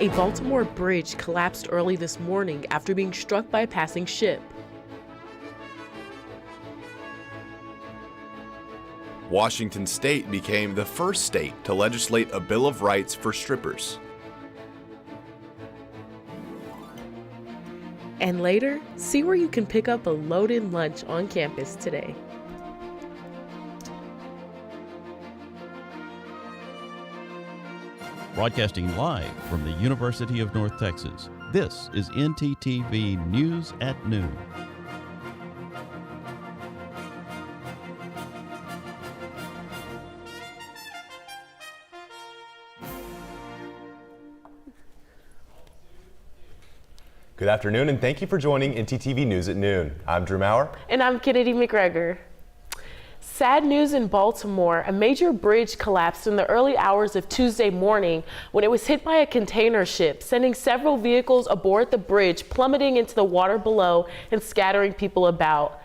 A Baltimore bridge collapsed early this morning after being struck by a passing ship. Washington State became the first state to legislate a Bill of Rights for strippers. And later, see where you can pick up a loaded lunch on campus today. Broadcasting live from the University of North Texas, this is ntTV News at Noon. Good afternoon, and thank you for joining ntTV News at Noon. I'm Drew Maurer. And I'm Kennedy McGregor. Sad news in Baltimore. A major bridge collapsed in the early hours of Tuesday morning when it was hit by a container ship, sending several vehicles aboard the bridge, plummeting into the water below and scattering people about.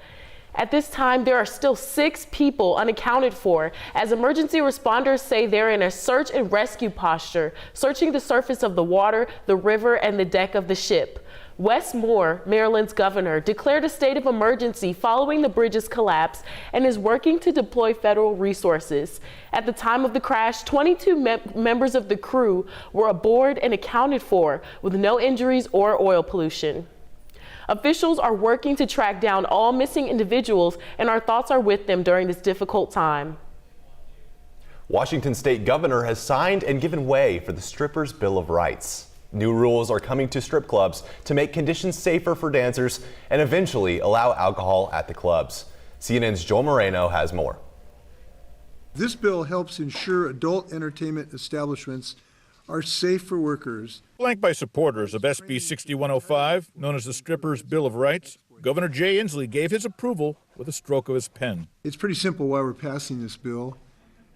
At this time, there are still 6 people unaccounted for, as emergency responders say they're in a search and rescue posture, searching the surface of the water, the river, and the deck of the ship. Wes Moore, Maryland's governor, declared a state of emergency following the bridge's collapse and is working to deploy federal resources. At the time of the crash, 22 members of the crew were aboard and accounted for, with no injuries or oil pollution. Officials are working to track down all missing individuals, and our thoughts are with them during this difficult time. Washington State governor has signed and given way for the Strippers' Bill of Rights. New rules are coming to strip clubs to make conditions safer for dancers and eventually allow alcohol at the clubs. CNN's Joel Moreno has more. This bill helps ensure adult entertainment establishments are safe for workers. Flanked by supporters of SB 6105, known as the Strippers' Bill of Rights, Governor Jay Inslee gave his approval with a stroke of his pen. It's pretty simple why we're passing this bill.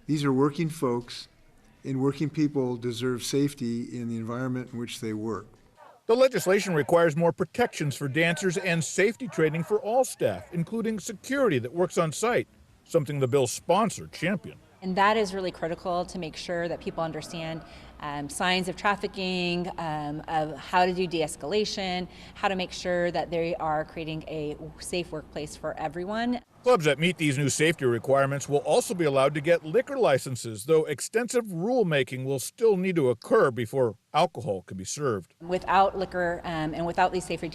These are working folks, and working people deserve safety in the environment in which they work. The legislation requires more protections for dancers and safety training for all staff, including security that works on site, something the bill's sponsor championed. And that is really critical to make sure that people understand signs of trafficking, of how to do de-escalation, how to make sure that they are creating a safe workplace for everyone. Clubs that meet these new safety requirements will also be allowed to get liquor licenses, though extensive rulemaking will still need to occur before alcohol can be served. Without liquor and without these safety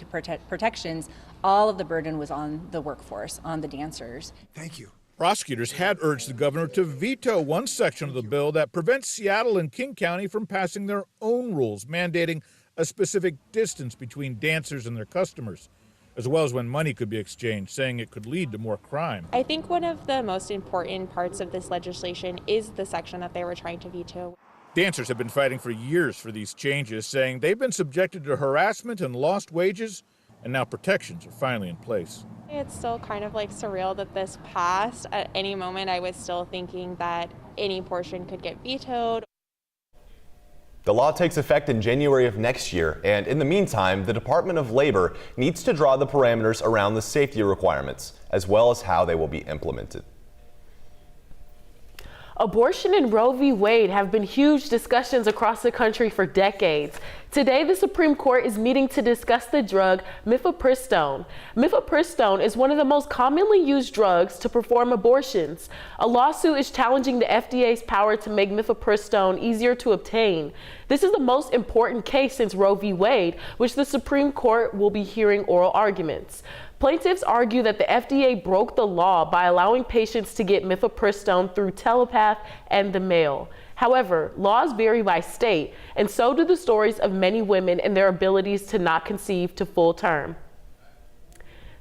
protections, all of the burden was on the workforce, on the dancers. Thank you. Prosecutors had urged the governor to veto one section of the bill that prevents Seattle and King County from passing their own rules, mandating a specific distance between dancers and their customers, as well as when money could be exchanged, saying it could lead to more crime. I think one of the most important parts of this legislation is the section that they were trying to veto. Dancers have been fighting for years for these changes, saying they've been subjected to harassment and lost wages, and now protections are finally in place. It's still kind of like surreal that this passed. At any moment, I was still thinking that any portion could get vetoed. The law takes effect in January of next year, and in the meantime, the Department of Labor needs to draw the parameters around the safety requirements, as well as how they will be implemented. Abortion and Roe v. Wade have been huge discussions across the country for decades. Today, the Supreme Court is meeting to discuss the drug mifepristone. Mifepristone is one of the most commonly used drugs to perform abortions. A lawsuit is challenging the FDA's power to make mifepristone easier to obtain. This is the most important case since Roe v. Wade, which the Supreme Court will be hearing oral arguments. Plaintiffs argue that the FDA broke the law by allowing patients to get mifepristone through telepath and the mail. However, laws vary by state, and so do the stories of many women and their abilities to not conceive to full term.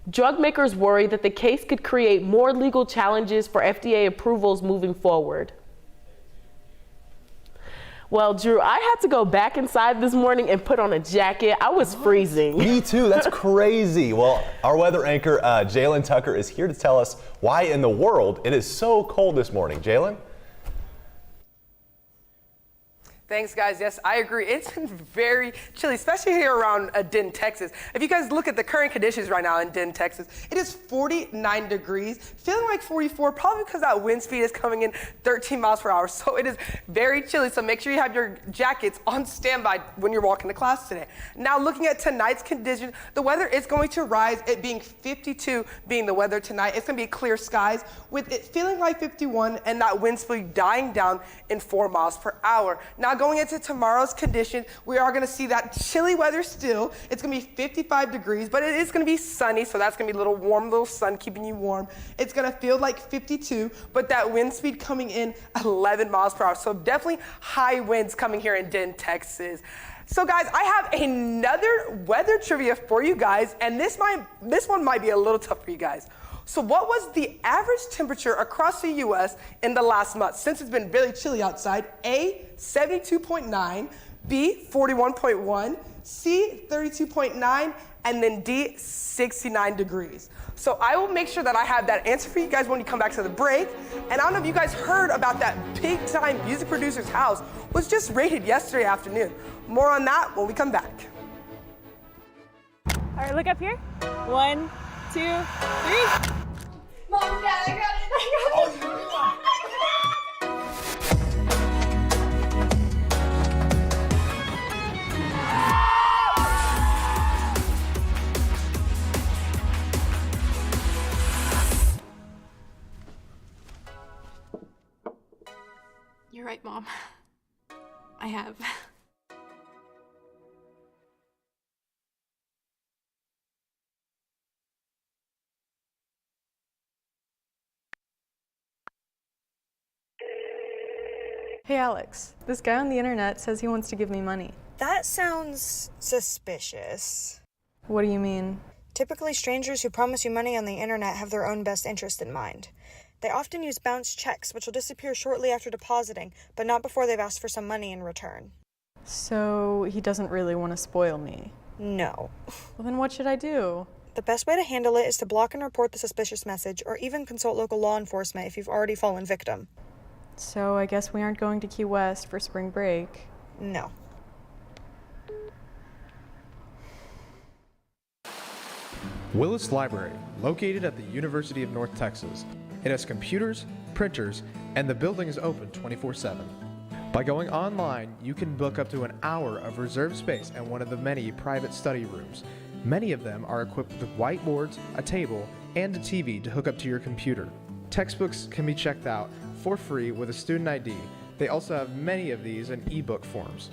Drug makers worry that the case could create more legal challenges for FDA approvals moving forward. Well, Drew, I had to go back inside this morning and put on a jacket. I was freezing. Me too, that's crazy. Well, our weather anchor, Jalen Tucker, is here to tell us why in the world it is so cold this morning. Jalen? Thanks, guys. Yes, I agree. It's been very chilly, especially here around Denton, Texas. If you guys look at the current conditions right now in Denton, Texas, it is 49 degrees, feeling like 44, probably because that wind speed is coming in 13 miles per hour. So it is very chilly. So make sure you have your jackets on standby when you're walking to class today. Now, looking at tonight's conditions, the weather is going to rise, it being 52 being the weather tonight. It's going to be clear skies with it feeling like 51 and that wind speed dying down in 4 miles per hour. Now, going into tomorrow's condition, we are going to see that chilly weather still. It's going to be 55 degrees, but it is going to be sunny, so that's going to be a little warm, little sun keeping you warm. It's going to feel like 52, but that wind speed coming in 11 miles per hour. So definitely high winds coming here in Denton, Texas. So guys, I have another weather trivia for you guys, and this one might be a little tough for you guys. So what was the average temperature across the U.S. in the last month, since it's been really chilly outside? A, 72.9, B, 41.1, C, 32.9, and then D, 69 degrees. So I will make sure that I have that answer for you guys when you come back to the break. And I don't know if you guys heard about that big-time music producer's house was just raided yesterday afternoon. More on that when we come back. All right, look up here. 1, 2, 3. Mom, Dad, I got it. You're right, Mom. I have. Hey Alex, this guy on the internet says he wants to give me money. That sounds suspicious. What do you mean? Typically, strangers who promise you money on the internet have their own best interest in mind. They often use bounced checks, which will disappear shortly after depositing, but not before they've asked for some money in return. So he doesn't really want to spoil me? No. Well, then what should I do? The best way to handle it is to block and report the suspicious message, or even consult local law enforcement if you've already fallen victim. So I guess we aren't going to Key West for spring break. No. Willis Library, located at the University of North Texas. It has computers, printers, and the building is open 24/7. By going online, you can book up to an hour of reserved space in one of the many private study rooms. Many of them are equipped with whiteboards, a table, and a TV to hook up to your computer. Textbooks can be checked out for free with a student ID. They also have many of these in ebook forms.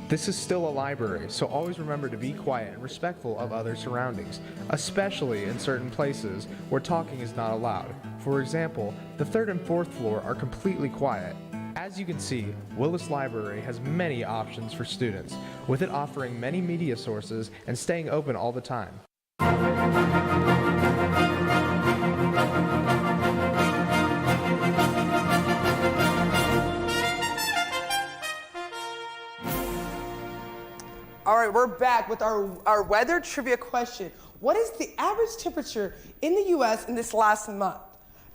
This is still a library, so always remember to be quiet and respectful of other surroundings, especially in certain places where talking is not allowed. For example, the 3rd and 4th floor are completely quiet. As you can see, Willis Library has many options for students, with it offering many media sources and staying open all the time. All right, we're back with our weather trivia question. What is the average temperature in the U.S. in this last month?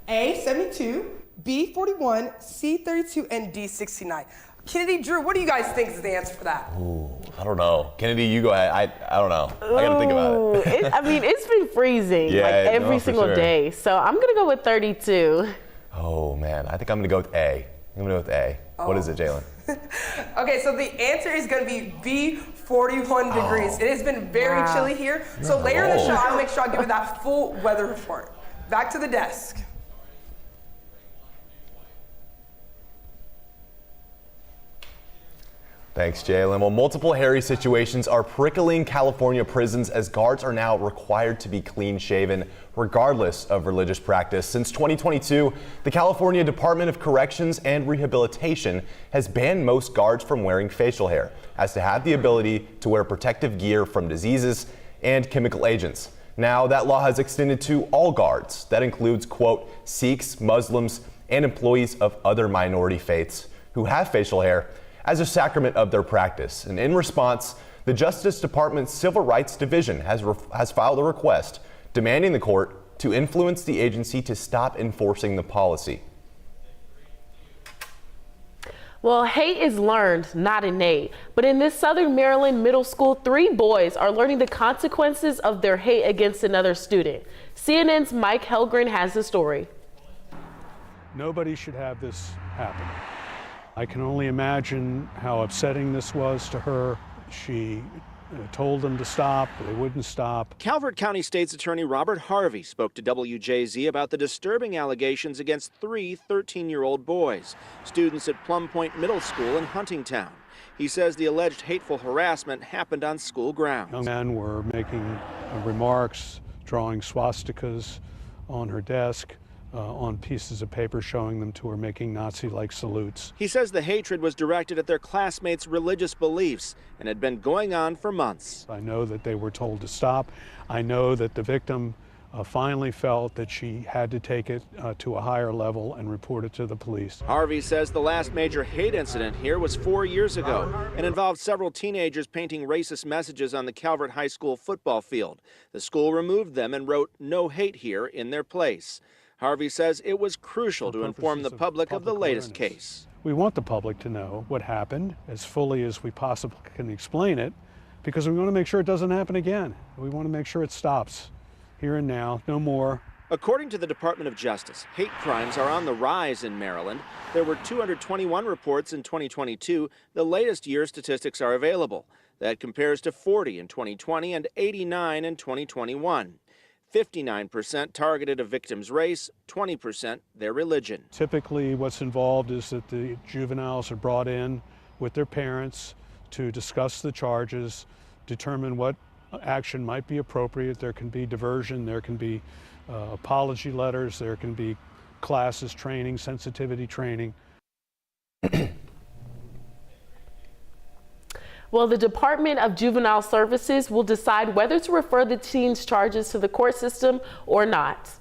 A, 72, B, 41, C, 32, and D, 69. Kennedy, Drew, what do you guys think is the answer for that? Ooh, I don't know. Kennedy, you go ahead. I don't know. I gotta think about it. I mean, it's been freezing every single day. So I'm gonna go with 32. Oh man, I think I'm gonna go with A. I'm gonna go with A. Oh. What is it, Jalen? Okay, so the answer is gonna be B, 41 degrees. It has been very chilly here. So later in the show, I'll make sure I'll give you that full weather report. Back to the desk. Thanks, Jalen. Well, multiple hairy situations are prickling California prisons as guards are now required to be clean-shaven, regardless of religious practice. Since 2022, the California Department of Corrections and Rehabilitation has banned most guards from wearing facial hair, as to have the ability to wear protective gear from diseases and chemical agents. Now, that law has extended to all guards. That includes, quote, Sikhs, Muslims, and employees of other minority faiths who have facial hair as a sacrament of their practice. And in response, the Justice Department's Civil Rights Division has filed a request demanding the court to influence the agency to stop enforcing the policy. Well, hate is learned, not innate. But in this Southern Maryland middle school, 3 boys are learning the consequences of their hate against another student. CNN's Mike Helgren has the story. Nobody should have this happen. I can only imagine how upsetting this was to her. She told them to stop, they wouldn't stop. Calvert County State's Attorney Robert Harvey spoke to WJZ about the disturbing allegations against 3 13-year-old boys, students at Plum Point Middle School in Huntingtown. He says the alleged hateful harassment happened on school grounds. Young men were making remarks, drawing swastikas on her desk, on pieces of paper showing them to her, making Nazi-like salutes. He says the hatred was directed at their classmates' religious beliefs and had been going on for months. I know that they were told to stop. I know that the victim finally felt that she had to take it to a higher level and report it to the police. Harvey says the last major hate incident here was 4 years ago and involved several teenagers painting racist messages on the Calvert High School football field. The school removed them and wrote "No hate here" in their place. Harvey says it was crucial to inform the public of the latest case. We want the public to know what happened as fully as we possibly can explain it, because we want to make sure it doesn't happen again. We want to make sure it stops here and now, no more. According to the Department of Justice, hate crimes are on the rise in Maryland. There were 221 reports in 2022. The latest year statistics are available. That compares to 40 in 2020 and 89 in 2021. 59% targeted a victim's race, 20% their religion. Typically what's involved is that the juveniles are brought in with their parents to discuss the charges, determine what action might be appropriate. There can be diversion, there can be apology letters, there can be classes, training, sensitivity training. Well, the Department of Juvenile Services will decide whether to refer the teen's charges to the court system or not.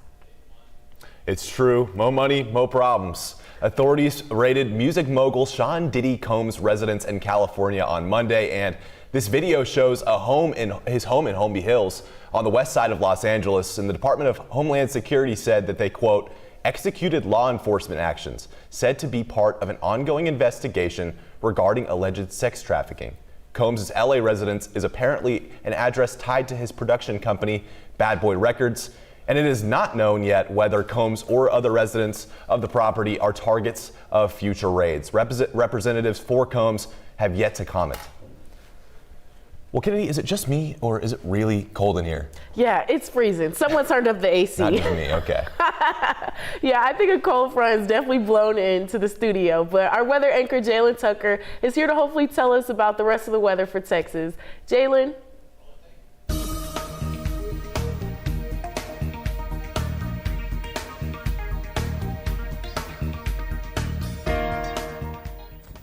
It's true. Mo money, mo problems. Authorities raided music mogul Sean Diddy Combs' residence in California on Monday, and this video shows his home in Holmby Hills on the west side of Los Angeles. And the Department of Homeland Security said that they, quote, executed law enforcement actions said to be part of an ongoing investigation regarding alleged sex trafficking. Combs' LA residence is apparently an address tied to his production company, Bad Boy Records, and it is not known yet whether Combs or other residents of the property are targets of future raids. Representatives for Combs have yet to comment. Well, Kennedy, is it just me or is it really cold in here? Yeah, it's freezing. Someone turned up the AC. Not just me, okay. Yeah, I think a cold front is definitely blown into the studio, but our weather anchor, Jalen Tucker, is here to hopefully tell us about the rest of the weather for Texas. Jalen?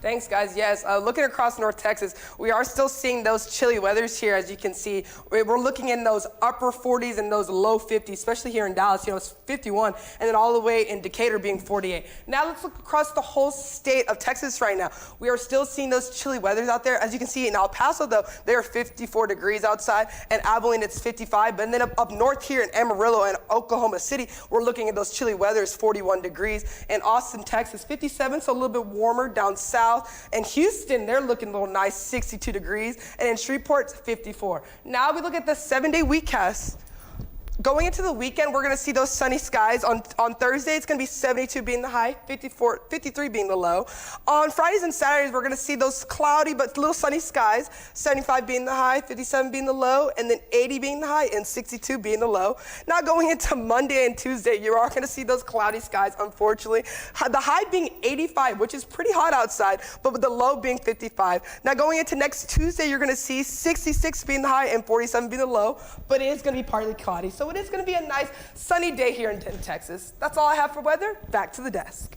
Thanks, guys. Yes, looking across North Texas, we are still seeing those chilly weathers here. As you can see, we're looking in those upper 40s and those low 50s, especially here in Dallas. You know, it's 51, and then all the way in Decatur being 48. Now let's look across the whole state of Texas right now. We are still seeing those chilly weathers out there. As you can see in El Paso, though, they are 54 degrees outside, and Abilene, it's 55. And then up north here in Amarillo and Oklahoma City, we're looking at those chilly weathers, 41 degrees. In Austin, Texas, 57, so a little bit warmer down south. And Houston, they're looking a little nice, 62 degrees. And in Shreveport, 54. Now we look at the 7-day weekcast. Going into the weekend, we're going to see those sunny skies. On Thursday, it's going to be 72 being the high, 53 being the low. On Fridays and Saturdays, we're going to see those cloudy but little sunny skies, 75 being the high, 57 being the low, and then 80 being the high and 62 being the low. Now going into Monday and Tuesday, you are going to see those cloudy skies, unfortunately. The high being 85, which is pretty hot outside, but with the low being 55. Now going into next Tuesday, you're going to see 66 being the high and 47 being the low, but it is going to be partly cloudy. So it is going to be a nice sunny day here in Texas. That's all I have for weather. Back to the desk.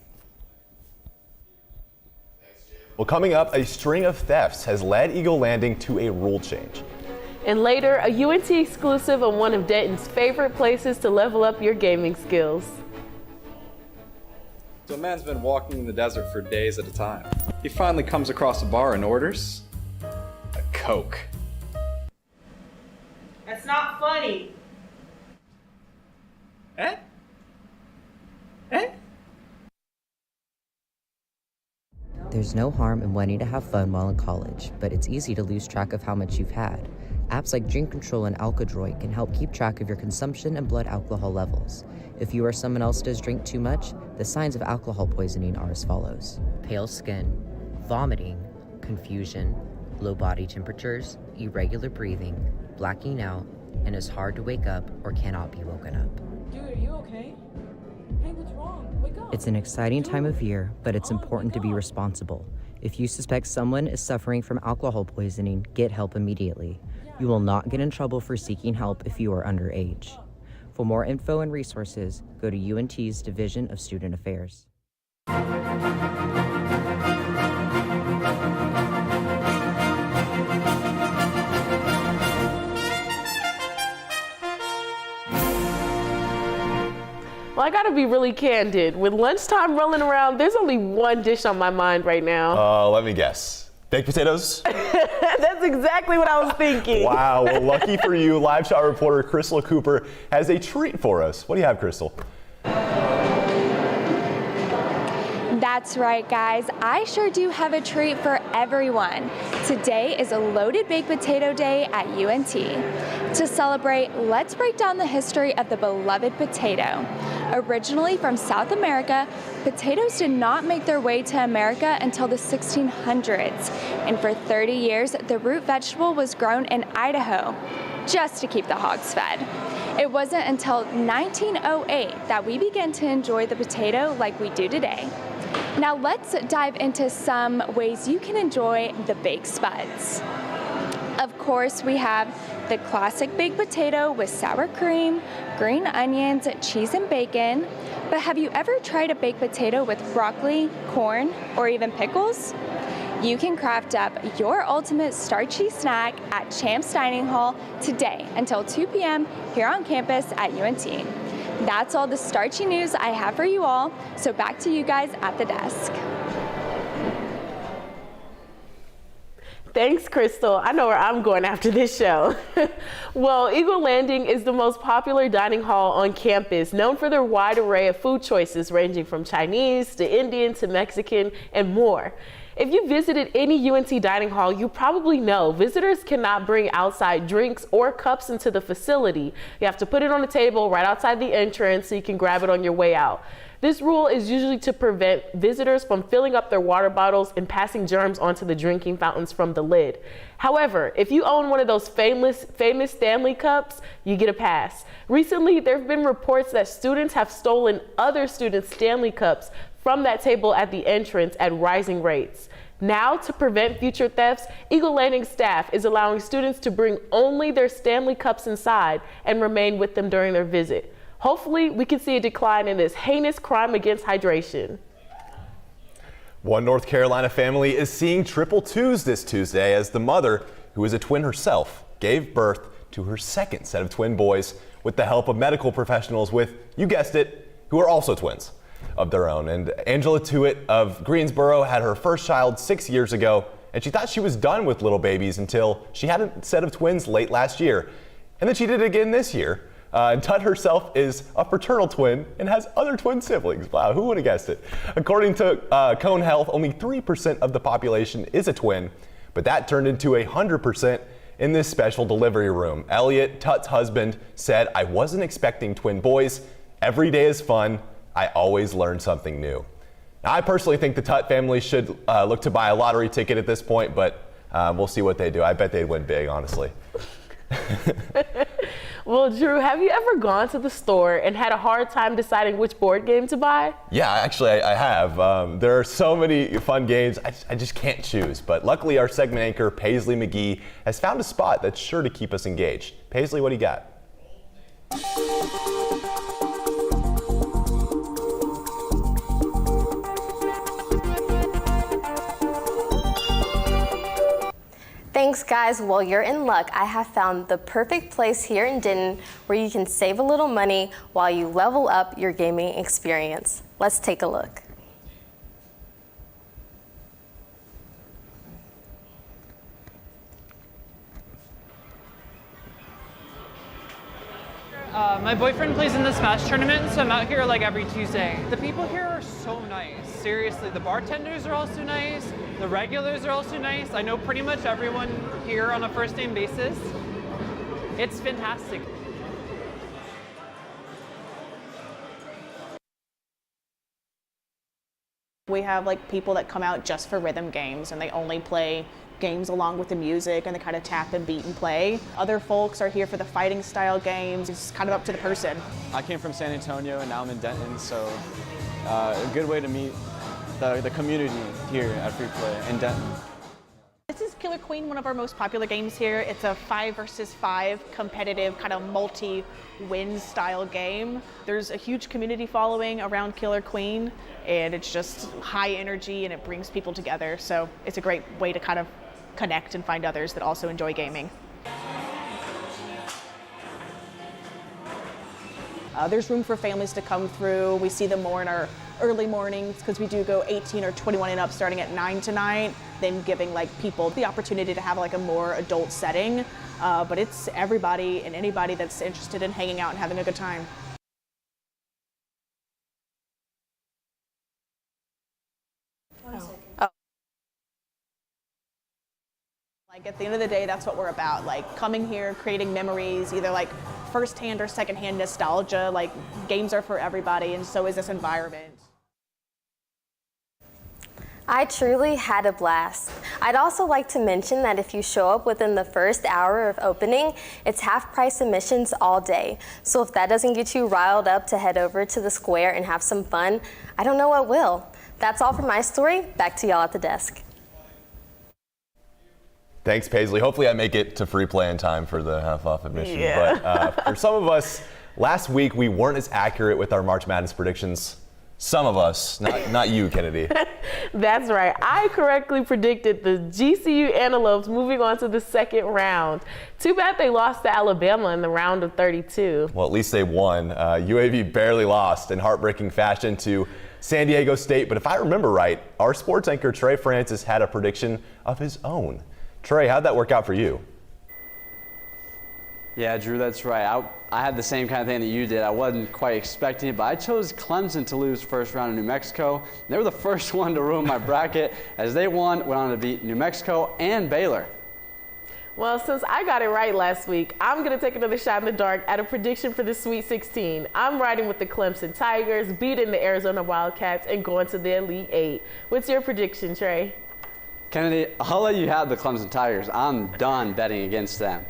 Well, coming up, a string of thefts has led Eagle Landing to a rule change. And later, a UNT exclusive on one of Denton's favorite places to level up your gaming skills. So a man's been walking in the desert for days at a time. He finally comes across a bar and orders a Coke. That's not funny. Eh? Eh? There's no harm in wanting to have fun while in college, but it's easy to lose track of how much you've had. Apps like Drink Control and Alkadroid can help keep track of your consumption and blood alcohol levels. If you or someone else does drink too much, the signs of alcohol poisoning are as follows: pale skin, vomiting, confusion, low body temperatures, irregular breathing, blacking out, and it's hard to wake up or cannot be woken up. Dude, are you okay? Hey, what's wrong? Wake up. It's an exciting time of year, but it's important to be responsible. If you suspect someone is suffering from alcohol poisoning, get help immediately. You will not get in trouble for seeking help if you are underage. For more info and resources, go to UNT's Division of Student Affairs. Well, I gotta be really candid. With lunchtime rolling around, there's only one dish on my mind right now. Let me guess. Baked potatoes? That's exactly what I was thinking. Wow, well, lucky for you, live shot reporter Crystal Cooper has a treat for us. What do you have, Crystal? That's right, guys. I sure do have a treat for everyone. Today is a loaded baked potato day at UNT. To celebrate, let's break down the history of the beloved potato. Originally from South America, potatoes did not make their way to America until the 1600s. And for 30 years, the root vegetable was grown in Idaho, just to keep the hogs fed. It wasn't until 1908 that we began to enjoy the potato like we do today. Now let's dive into some ways you can enjoy the baked spuds. Of course, we have the classic baked potato with sour cream, green onions, cheese, and bacon. But have you ever tried a baked potato with broccoli, corn, or even pickles? You can craft up your ultimate starchy snack at Champ's Dining Hall today until 2 p.m. here on campus at UNT. That's all the starchy news I have for you all, so back to you guys at the desk. Thanks, Crystal. I know where I'm going after this show. Well, Eagle Landing is the most popular dining hall on campus, known for their wide array of food choices ranging from Chinese to Indian to Mexican and more. If you visited any UNT dining hall, you probably know visitors cannot bring outside drinks or cups into the facility. You have to put it on the table right outside the entrance so you can grab it on your way out. This rule is usually to prevent visitors from filling up their water bottles and passing germs onto the drinking fountains from the lid. However, if you own one of those famous Stanley cups, you get a pass. Recently, there have been reports that students have stolen other students' Stanley cups from that table at the entrance at rising rates. Now, to prevent future thefts, Eagle Landing staff is allowing students to bring only their Stanley cups inside and remain with them during their visit. Hopefully, we can see a decline in this heinous crime against hydration. One North Carolina family is seeing triple twos this Tuesday as the mother, who is a twin herself, gave birth to her second set of twin boys with the help of medical professionals with, you guessed it, who are also twins of their own. And Angela Tewitt of Greensboro had her first child 6 years ago, and she thought she was done with little babies until she had a set of twins late last year. And then she did it again this year. And Tut herself is a fraternal twin and has other twin siblings. Wow, who would have guessed it? According to Cone Health, only 3% of the population is a twin, but that turned into 100% in this special delivery room. Elliot, Tut's husband, said, "I wasn't expecting twin boys. Every day is fun. I always learn something new." Now, I personally think the Tut family should look to buy a lottery ticket at this point, but we'll see what they do. I bet they'd win big, honestly. Well, Drew, have you ever gone to the store and had a hard time deciding which board game to buy? Yeah, actually, I have. There are so many fun games, I just can't choose. But luckily, our segment anchor, Paisley McGee, has found a spot that's sure to keep us engaged. Paisley, what do you got? Thanks, guys. Well, you're in luck. I have found the perfect place here in Denton where you can save a little money while you level up your gaming experience. Let's take a look. My boyfriend plays in the Smash tournament, so I'm out here like every Tuesday. The people here are so nice. Seriously, the bartenders are also nice. The regulars are also nice. I know pretty much everyone here on a first name basis. It's fantastic. We have like people that come out just for rhythm games and they only play games along with the music and they kind of tap and beat and play. Other folks are here for the fighting style games. It's kind of up to the person. I came from San Antonio and now I'm in Denton, so a good way to meet the community here at Free Play in Denton. This is Killer Queen, one of our most popular games here. It's a 5 versus 5 competitive kind of multi-win style game. There's a huge community following around Killer Queen and it's just high energy and it brings people together. So it's a great way to kind of connect and find others that also enjoy gaming. There's room for families to come through. We see them more in our early mornings because we do go 18 or 21 and up starting at 9 tonight, then giving like people the opportunity to have like a more adult setting. But it's everybody and anybody that's interested in hanging out and having a good time. Like at the end of the day, that's what we're about. Like coming here, creating memories, either like firsthand or secondhand nostalgia. Like games are for everybody, and so is this environment. I truly had a blast. I'd also like to mention that if you show up within the first hour of opening, it's half-price admissions all day. So if that doesn't get you riled up to head over to the square and have some fun, I don't know what will. That's all for my story. Back to y'all at the desk. Thanks, Paisley. Hopefully I make it to Free Play in time for the half-off admission. Yeah. But for some of us, last week we weren't as accurate with our March Madness predictions. Some of us, not you, Kennedy. That's right. I correctly predicted the GCU Antelopes moving on to the second round. Too bad they lost to Alabama in the round of 32. Well, at least they won. UAV barely lost in heartbreaking fashion to San Diego State. But if I remember right, our sports anchor Trey Francis had a prediction of his own. Trey, how'd that work out for you? Yeah, Drew, that's right. I had the same kind of thing that you did. I wasn't quite expecting it, but I chose Clemson to lose first round in New Mexico. They were the first one to ruin my bracket as they went on to beat New Mexico and Baylor. Well, since I got it right last week, I'm going to take another shot in the dark at a prediction for the Sweet 16. I'm riding with the Clemson Tigers, beating the Arizona Wildcats, and going to the Elite Eight. What's your prediction, Trey? Kennedy, I'll let you have the Clemson Tigers. I'm done betting against them.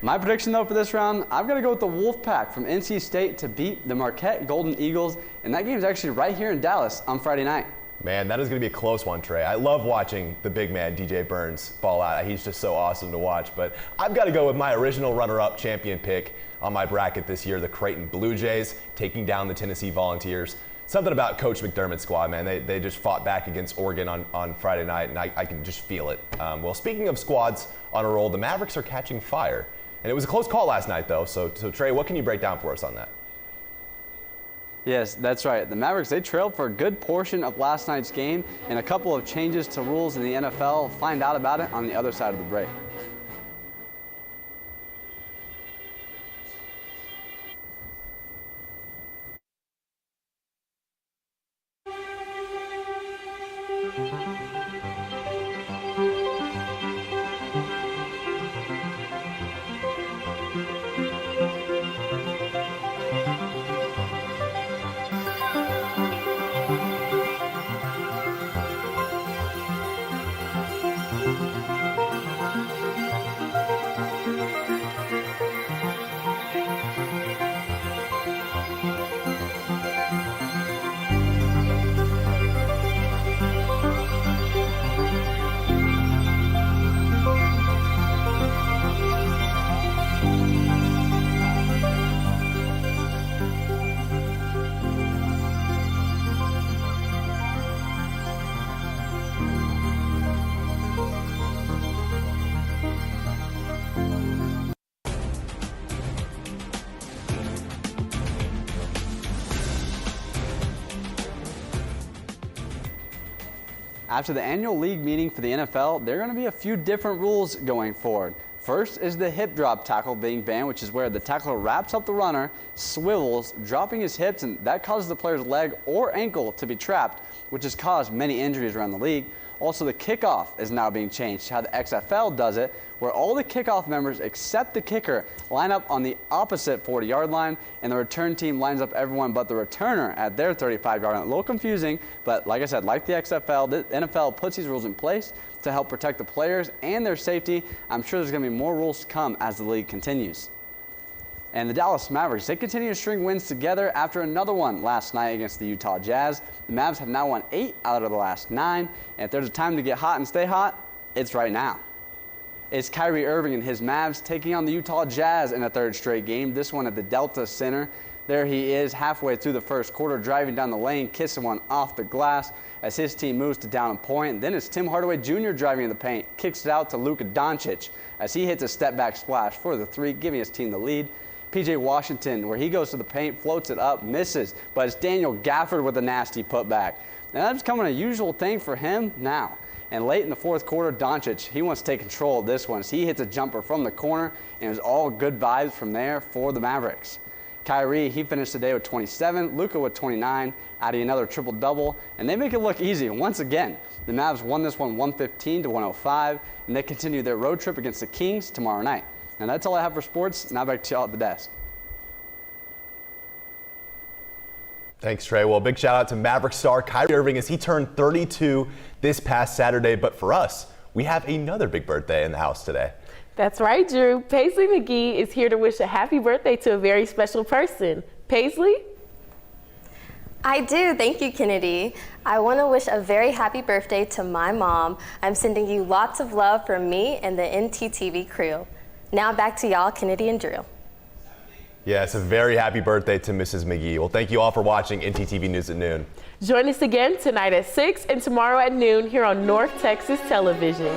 My prediction, though, for this round, I'm going to go with the Wolfpack from NC State to beat the Marquette Golden Eagles, and that game's actually right here in Dallas on Friday night. Man, that is going to be a close one, Trey. I love watching the big man, DJ Burns, ball out. He's just so awesome to watch. But I've got to go with my original runner-up champion pick on my bracket this year, the Creighton Blue Jays, taking down the Tennessee Volunteers. Something about Coach McDermott's squad, man. They just fought back against Oregon on Friday night, and I can just feel it. Well, speaking of squads on a roll, the Mavericks are catching fire. And it was a close call last night, though. So Trey, what can you break down for us on that? Yes, that's right. The Mavericks, they trailed for a good portion of last night's game, and a couple of changes to rules in the NFL. Find out about it on the other side of the break. After the annual league meeting for the NFL, there are going to be a few different rules going forward. First is the hip drop tackle being banned, which is where the tackler wraps up the runner, swivels, dropping his hips, and that causes the player's leg or ankle to be trapped, which has caused many injuries around the league. Also, the kickoff is now being changed to how the XFL does it, where all the kickoff members except the kicker line up on the opposite 40-yard line, and the return team lines up everyone but the returner at their 35-yard line. A little confusing, but like I said, like the XFL, the NFL puts these rules in place to help protect the players and their safety. I'm sure there's going to be more rules to come as the league continues. And the Dallas Mavericks, they continue to string wins together after another one last night against the Utah Jazz. The Mavs have now won 8 out of the last 9. And if there's a time to get hot and stay hot, it's right now. It's Kyrie Irving and his Mavs taking on the Utah Jazz in a third straight game, this one at the Delta Center. There he is halfway through the first quarter, driving down the lane, kissing one off the glass as his team moves to down a point. Then it's Tim Hardaway Jr. driving in the paint, kicks it out to Luka Doncic as he hits a step-back splash for the 3, giving his team the lead. P.J. Washington, where he goes to the paint, floats it up, misses, but it's Daniel Gafford with a nasty putback. Now that's becoming a usual thing for him now. And late in the fourth quarter, Doncic, he wants to take control of this one. So he hits a jumper from the corner, and it was all good vibes from there for the Mavericks. Kyrie, he finished the day with 27, Luka with 29, adding another triple-double, and they make it look easy. Once again, the Mavs won this one 115-105, and they continue their road trip against the Kings tomorrow night. And that's all I have for sports. Now back to y'all at the desk. Thanks, Trey. Well, big shout out to Maverick star Kyrie Irving as he turned 32 this past Saturday. But for us, we have another big birthday in the house today. That's right, Drew. Paisley McGee is here to wish a happy birthday to a very special person. Paisley? I do. Thank you, Kennedy. I want to wish a very happy birthday to my mom. I'm sending you lots of love from me and the ntTV crew. Now back to y'all, Kennedy and Drew. Yes, a very happy birthday to Mrs. McGee. Well, thank you all for watching ntTV News at Noon. Join us again tonight at 6 and tomorrow at noon here on North Texas Television.